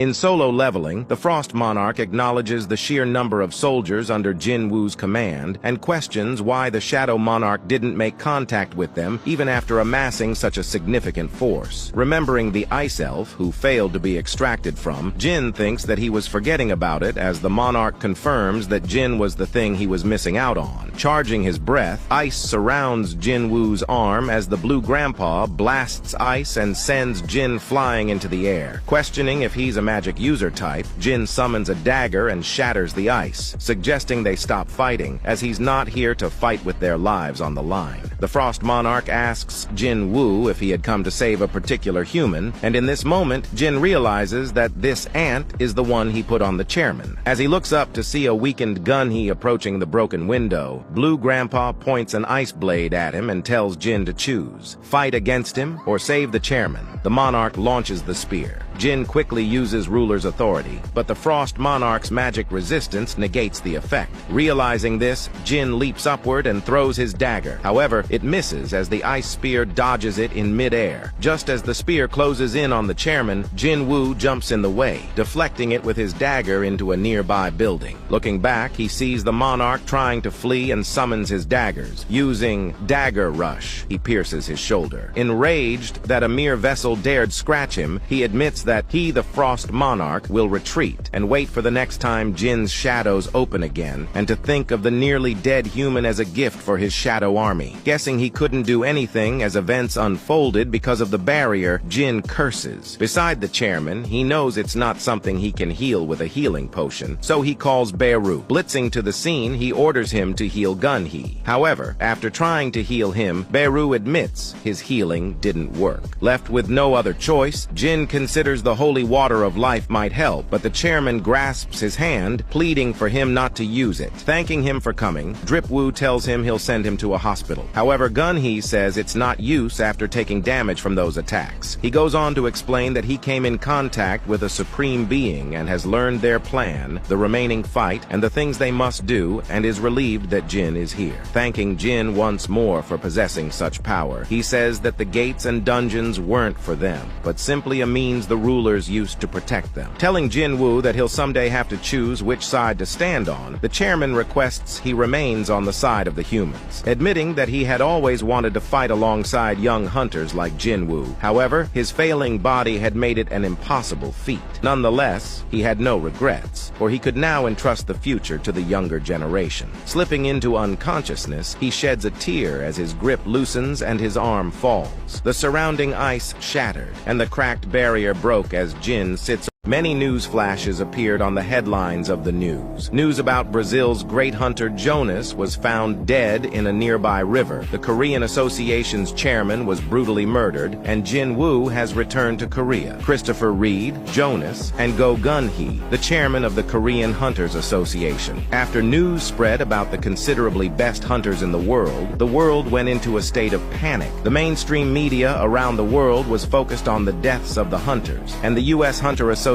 In SoloLeveling, the Frost Monarch acknowledges the sheer number of soldiers under Jin Woo's command and questions why the Shadow Monarch didn't make contact with them even after amassing such a significant force. Remembering the Ice Elf, who failed to be extracted from, Jin thinks that he was forgetting about it as the Monarch confirms that Jin was the thing he was missing out on. Charging his breath, ice surrounds Jin Woo's arm as the Blue Grandpa blasts ice and sends Jin flying into the air. Questioning if he's a magic user type, Jin summons a dagger and shatters the ice, suggesting they stop fighting, as he's not here to fight with their lives on the line. The Frost Monarch asks Jin Woo if he had come to save a particular human, and in this moment, Jin realizes that this ant is the one he put on the chairman. As he looks up to see a weakened Gunhee approaching the broken window, Blue Grandpa points an ice blade at him and tells Jin to choose: fight against him or save the chairman. The Monarch launches the spear. Jin quickly uses ruler's authority, but the Frost Monarch's magic resistance negates the effect. Realizing this, Jin leaps upward and throws his dagger. However, it misses as the ice spear dodges it in mid-air. Just as the spear closes in on the chairman, Jin Woo jumps in the way, deflecting it with his dagger into a nearby building. Looking back, he sees the Monarch trying to flee and summons his daggers. Using Dagger Rush, he pierces his shoulder. Enraged that a mere vessel dared scratch him, he admits that he, the Frost Monarch, will retreat and wait for the next time Jin's shadows open again, and to think of the nearly dead human as a gift for his shadow army. Guessing he couldn't do anything as events unfolded because of the barrier, Jin curses. Beside the chairman, he knows it's not something he can heal with a healing potion, so he calls Beru. Blitzing to the scene, he orders him to heal Gunhee. However, after trying to heal him, Beru admits his healing didn't work. Left with no other choice, Jin considers the holy water of life might help, but the chairman grasps his hand, pleading for him not to use it. Thanking him for coming, Dripwoo tells him he'll send him to a hospital. However, Gunhee says it's not use after taking damage from those attacks. He goes on to explain that he came in contact with a supreme being and has learned their plan, the remaining fight, and the things they must do, and is relieved that Jin is here. Thanking Jin once more for possessing such power, he says that the gates and dungeons weren't for them, but simply a means the rulers used to protect them. Telling Jin Woo that he'll someday have to choose which side to stand on, the chairman requests he remains on the side of the humans, admitting that he had always wanted to fight alongside young hunters like Jin Woo. However, his failing body had made it an impossible feat. Nonetheless, he had no regrets, for he could now entrust the future to the younger generation. Slipping into unconsciousness, he sheds a tear as his grip loosens and his arm falls. The surrounding ice shattered, and the cracked barrier broke as Jin sits. Many news flashes appeared on the headlines of the news. News about Brazil's great hunter Jonas was found dead in a nearby river. The Korean Association's chairman was brutally murdered, and Jin Woo has returned to Korea. Christopher Reed, Jonas, and Go Gunhee, the chairman of the Korean Hunters Association. After news spread about the considerably best hunters in the world went into a state of panic. The mainstream media around the world was focused on the deaths of the hunters, and the U.S. Hunter Association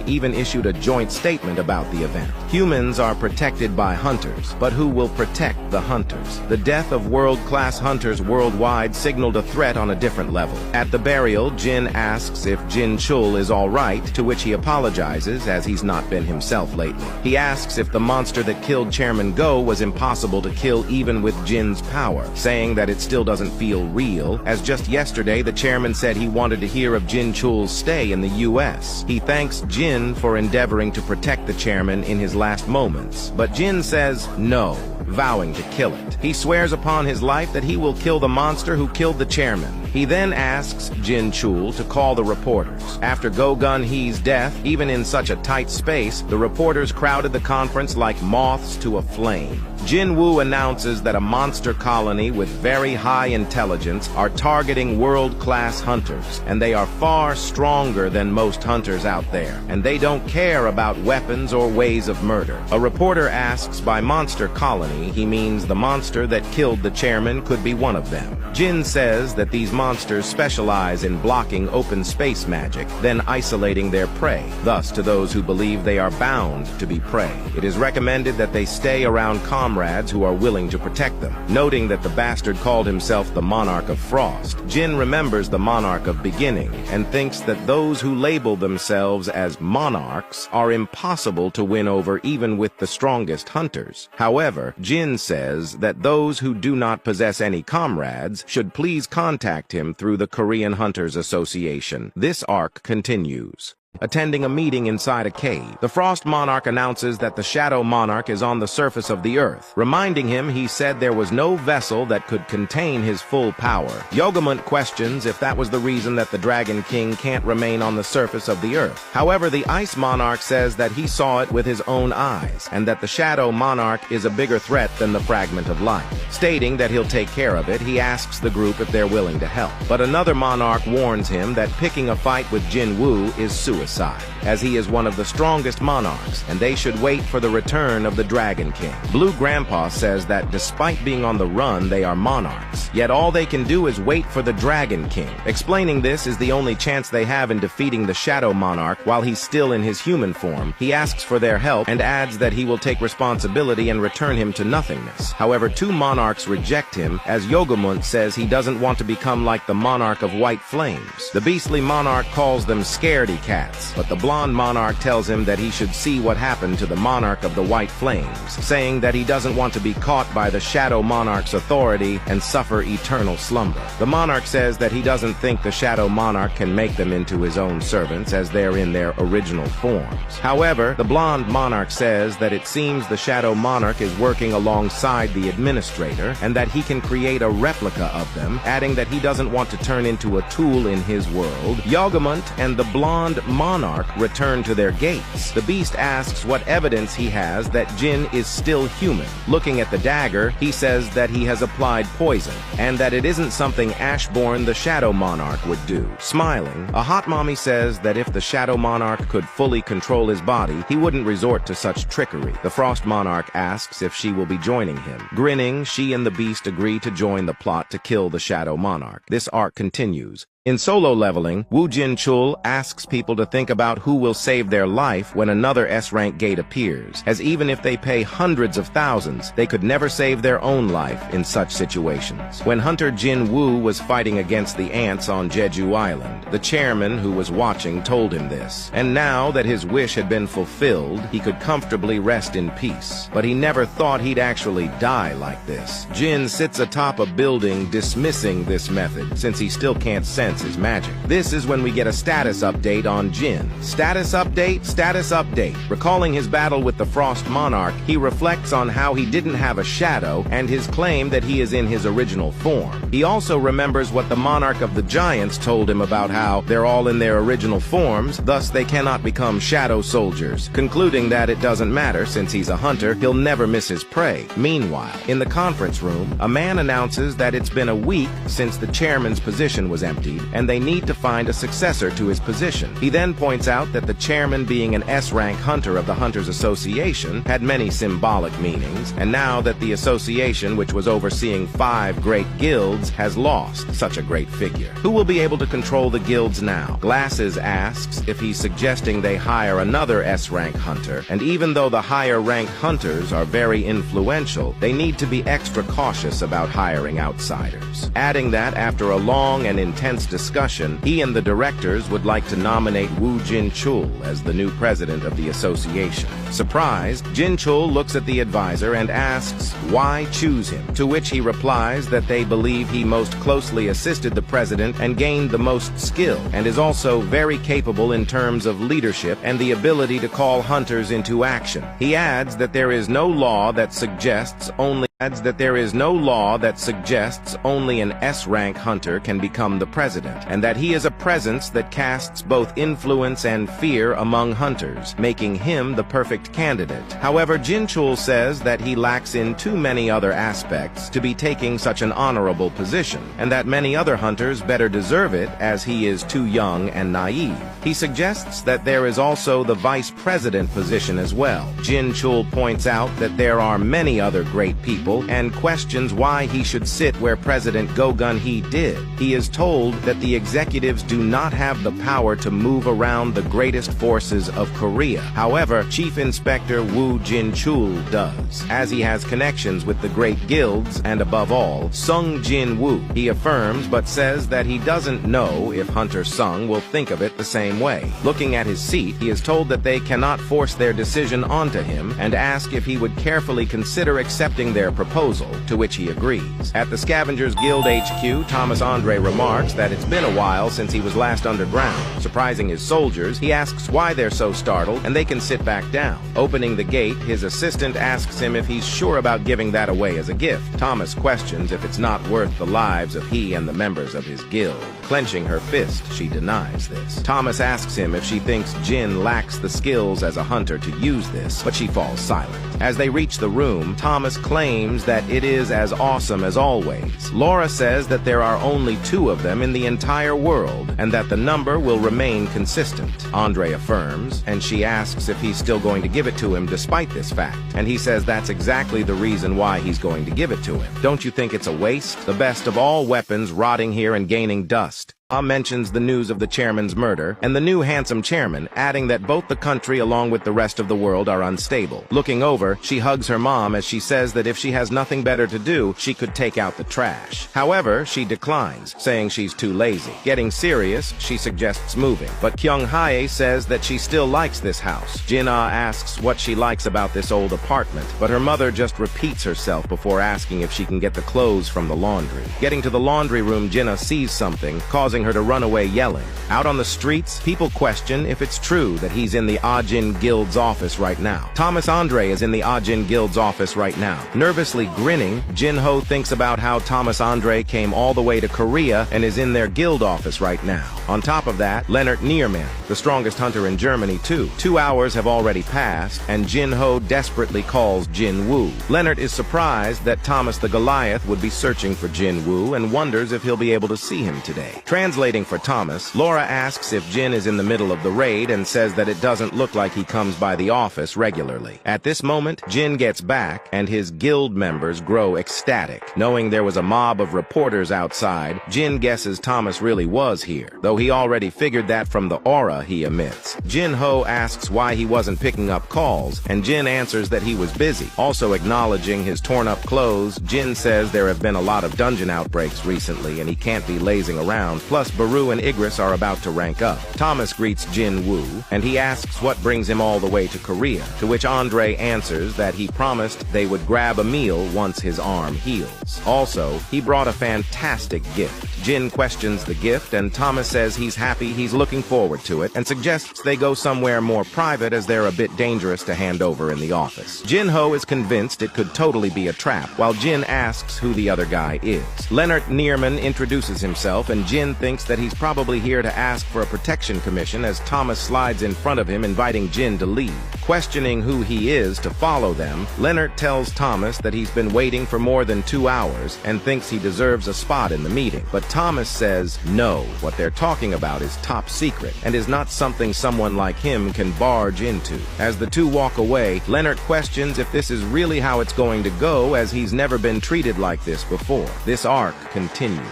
even issued a joint statement about the event. Humans are protected by hunters, but who will protect the hunters? The death of world-class hunters worldwide signaled a threat on a different level. At the burial, Jin asks if Jin Chul is all right, to which he apologizes as he's not been himself lately. He asks if the monster that killed Chairman Go was impossible to kill even with Jin's power, saying that it still doesn't feel real, as just yesterday the chairman said he wanted to hear of Jin Chul's stay in the U.S. He thanks Jin for endeavoring to protect the chairman in his last moments, but Jin says no, vowing to kill it. He swears upon his life that he will kill the monster who killed the chairman. He then asks Jin Chul to call the reporters. After Go Gunhee's death, even in such a tight space, the reporters crowded the conference like moths to a flame. Jin Woo announces that a monster colony with very high intelligence are targeting world-class hunters, and they are far stronger than most hunters out there, and they don't care about weapons or ways of murder. A reporter asks by monster colony Gunhee, he means the monster that killed the chairman could be one of them. Jin says that these monsters specialize in blocking open space magic, then isolating their prey. Thus, to those who believe they are bound to be prey, it is recommended that they stay around comrades who are willing to protect them. Noting that the bastard called himself the Monarch of Frost, Jin remembers the Monarch of Beginning and thinks that those who label themselves as Monarchs are impossible to win over even with the strongest hunters. However, Jin says that those who do not possess any comrades should please contact him through the Korean Hunters Association. This arc continues. Attending a meeting inside a cave, the Frost Monarch announces that the Shadow Monarch is on the surface of the earth. Reminding him he said there was no vessel that could contain his full power. Yogamont questions if that was the reason that the Dragon King can't remain on the surface of the earth. However, the Ice Monarch says that he saw it with his own eyes, and that the Shadow Monarch is a bigger threat than the Fragment of Life. Stating that he'll take care of it, he asks the group if they're willing to help. But another Monarch warns him that picking a fight with Jin Woo is suicide, as he is one of the strongest monarchs, and they should wait for the return of the Dragon King. Blue Grandpa says that despite being on the run, they are monarchs, yet all they can do is wait for the Dragon King. Explaining this is the only chance they have in defeating the Shadow Monarch while he's still in his human form. He asks for their help and adds that he will take responsibility and return him to nothingness. However, two monarchs reject him, as Yogamont says he doesn't want to become like the Monarch of White Flames. The beastly monarch calls them scaredy cats, but the blonde monarch tells him that he should see what happened to the Monarch of the White Flames, saying that he doesn't want to be caught by the Shadow Monarch's authority and suffer eternal slumber. The monarch says that he doesn't think the Shadow Monarch can make them into his own servants, as they're in their original forms. However, the blonde monarch says that it seems the Shadow Monarch is working alongside the administrator and that he can create a replica of them, adding that he doesn't want to turn into a tool in his world. Yogamont and the blonde monarch return to their gates. The beast asks what evidence he has that Jin is still human. Looking at the dagger, he says that he has applied poison, and that it isn't something Ashborn the Shadow Monarch would do. Smiling, a hot mommy says that if the Shadow Monarch could fully control his body, he wouldn't resort to such trickery. The Frost Monarch asks if she will be joining him. Grinning, she and the beast agree to join the plot to kill the Shadow Monarch. This arc continues. In Solo Leveling, Woo Jin Chul asks people to think about who will save their life when another S-rank gate appears, as even if they pay hundreds of thousands, they could never save their own life in such situations. When Hunter Jin Woo was fighting against the ants on Jeju Island, the chairman who was watching told him this, and now that his wish had been fulfilled, he could comfortably rest in peace. But he never thought he'd actually die like this. Jin sits atop a building dismissing this method, since he still can't sense his magic. This is when we get a status update on Jin. Status update, status update. Recalling his battle with the Frost Monarch, he reflects on how he didn't have a shadow and his claim that he is in his original form. He also remembers what the Monarch of the Giants told him about how they're all in their original forms, thus they cannot become shadow soldiers, concluding that it doesn't matter since he's a hunter, he'll never miss his prey. Meanwhile, in the conference room, a man announces that it's been a week since the chairman's position was emptied, and they need to find a successor to his position. He then points out that the chairman, being an S-rank hunter of the Hunters Association, had many symbolic meanings, and now that the association, which was overseeing 5 great guilds, has lost such a great figure. Who will be able to control the guilds now? Glasses asks if he's suggesting they hire another S-rank hunter, and even though the higher-ranked hunters are very influential, they need to be extra cautious about hiring outsiders. Adding that after a long and intense discussion, he and the directors would like to nominate Woo Jin Chul as the new president of the association. Surprised, Jin Chul looks at the advisor and asks why choose him, to which he replies that they believe he most closely assisted the president and gained the most skill, and is also very capable in terms of leadership and the ability to call hunters into action. He adds that there is no law that suggests only adds that there is no law that suggests only an S-rank hunter can become the president, and that he is a presence that casts both influence and fear among hunters, making him the perfect candidate. However, Jinchul says that he lacks in too many other aspects to be taking such an honorable position, and that many other hunters better deserve it as he is too young and naive. He suggests that there is also the vice president position as well. Jinchul points out that there are many other great people and questions why he should sit where President Gunhee did. He is told that the executives do not have the power to move around the greatest forces of Korea. However, Chief Inspector Woo Jin-chul does, as he has connections with the great guilds and, above all, Sung Jin-woo. He affirms but says that he doesn't know if Hunter Sung will think of it the same way. Looking at his seat, he is told that they cannot force their decision onto him and ask if he would carefully consider accepting their proposal, to which he agrees. At the Scavengers Guild HQ, Thomas Andre remarks that it's been a while since he was last underground. Surprising his soldiers, he asks why they're so startled, and they can sit back down. Opening the gate, his assistant asks him if he's sure about giving that away as a gift. Thomas questions if it's not worth the lives of he and the members of his guild. Clenching her fist, she denies this. Thomas asks him if she thinks Jin lacks the skills as a hunter to use this, but she falls silent. As they reach the room, Thomas claims that it is as awesome as always. Laura says that there are only 2 of them in the entire world, and that the number will remain consistent. Andre affirms, and she asks if he's still going to give it to him despite this fact, and he says that's exactly the reason why he's going to give it to him. Don't you think it's a waste? The best of all weapons rotting here and gaining dust. Mentions the news of the chairman's murder, and the new handsome chairman, adding that both the country along with the rest of the world are unstable. Looking over, she hugs her mom as she says that if she has nothing better to do, she could take out the trash. However, she declines, saying she's too lazy. Getting serious, she suggests moving, but Kyung Hae says that she still likes this house. Jin-ah asks what she likes about this old apartment, but her mother just repeats herself before asking if she can get the clothes from the laundry. Getting to the laundry room, Jin-ah sees something, causing her to run away yelling. Out on the streets, people question if it's true that he's in the Ajin Guild's office right now. Thomas Andre is in the Ajin Guild's office right now. Nervously grinning, Jin-ho thinks about how Thomas Andre came all the way to Korea and is in their guild office right now. On top of that, Leonard Nierman, the strongest hunter in Germany too. 2 hours have already passed, and Jin-ho desperately calls Jin-woo. Leonard is surprised that Thomas the Goliath would be searching for Jin-woo and wonders if he'll be able to see him today. Translating for Thomas, Laura asks if Jin is in the middle of the raid and says that it doesn't look like he comes by the office regularly. At this moment, Jin gets back and his guild members grow ecstatic. Knowing there was a mob of reporters outside, Jin guesses Thomas really was here, though he already figured that from the aura he emits. Jin-ho asks why he wasn't picking up calls, and Jin answers that he was busy. Also acknowledging his torn-up clothes, Jin says there have been a lot of dungeon outbreaks recently and he can't be lazing around. Plus, Baru and Igris are about to rank up. Thomas greets Jin-woo, and he asks what brings him all the way to Korea, to which Andre answers that he promised they would grab a meal once his arm heals. Also, he brought a fantastic gift. Jin questions the gift, and Thomas says he's happy, he's looking forward to it, and suggests they go somewhere more private as they're a bit dangerous to hand over in the office. Jin-ho is convinced it could totally be a trap, while Jin asks who the other guy is. Leonard Nierman introduces himself, and Jin thinks that he's probably here to ask for a protection commission as Thomas slides in front of him, inviting Jin to leave. Questioning who he is to follow them, Leonard tells Thomas that he's been waiting for more than 2 hours and thinks he deserves a spot in the meeting. But Thomas says no, what they're talking about is top secret and is not something someone like him can barge into. As the two walk away, Leonard questions if this is really how it's going to go, as he's never been treated like this before. This arc continues.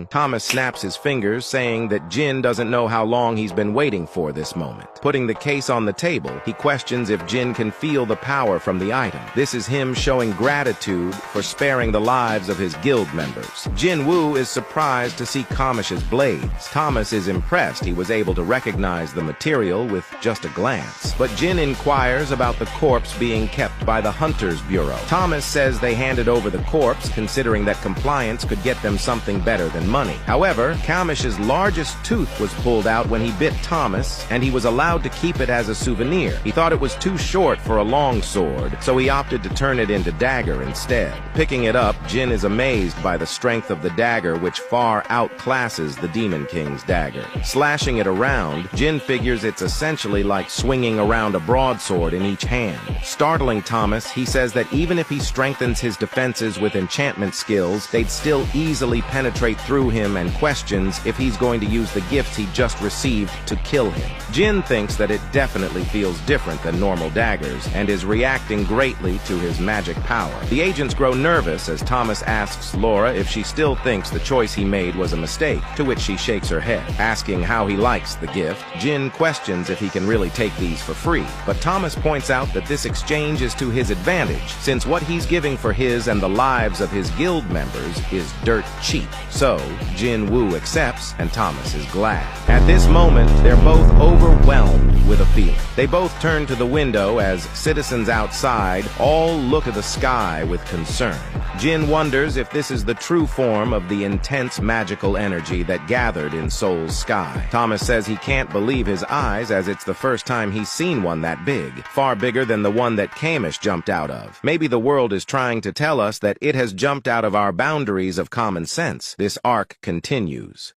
Thomas snaps his fingers, saying that Jin doesn't know how long he's been waiting for this moment. Putting the case on the table, he questions if Jin can feel the power from the item. This is him showing gratitude for sparing the lives of his guild members. Jin-woo is surprised to see Kamish's blades. Thomas is impressed he was able to recognize the material with just a glance. But Jin inquires about the corpse being kept by the Hunters Bureau. Thomas says they handed over the corpse, considering that compliance could get them something better than than money. However, Kamish's largest tooth was pulled out when he bit Thomas, and he was allowed to keep it as a souvenir. He thought it was too short for a long sword, so he opted to turn it into dagger instead. Picking it up, Jin is amazed by the strength of the dagger, which far outclasses the Demon King's dagger. Slashing it around, Jin figures it's essentially like swinging around a broadsword in each hand. Startling Thomas, he says that even if he strengthens his defenses with enchantment skills, they'd still easily penetrate through him, and questions if he's going to use the gifts he just received to kill him. Jin thinks that it definitely feels different than normal daggers, and is reacting greatly to his magic power. The agents grow nervous as Thomas asks Laura if she still thinks the choice he made was a mistake, to which she shakes her head. Asking how he likes the gift, Jin questions if he can really take these for free, but Thomas points out that this exchange is to his advantage, since what he's giving for his and the lives of his guild members is dirt cheap. So, Jin Woo accepts, and Thomas is glad. At this moment, they're both overwhelmed with a feeling. They both turn to the window as citizens outside all look at the sky with concern. Jin wonders if this is the true form of the intense magical energy that gathered in Seoul's sky. Thomas says he can't believe his eyes, as it's the first time he's seen one that big, far bigger than the one that Kamish jumped out of. Maybe the world is trying to tell us that it has jumped out of our boundaries of common sense. This arc continues.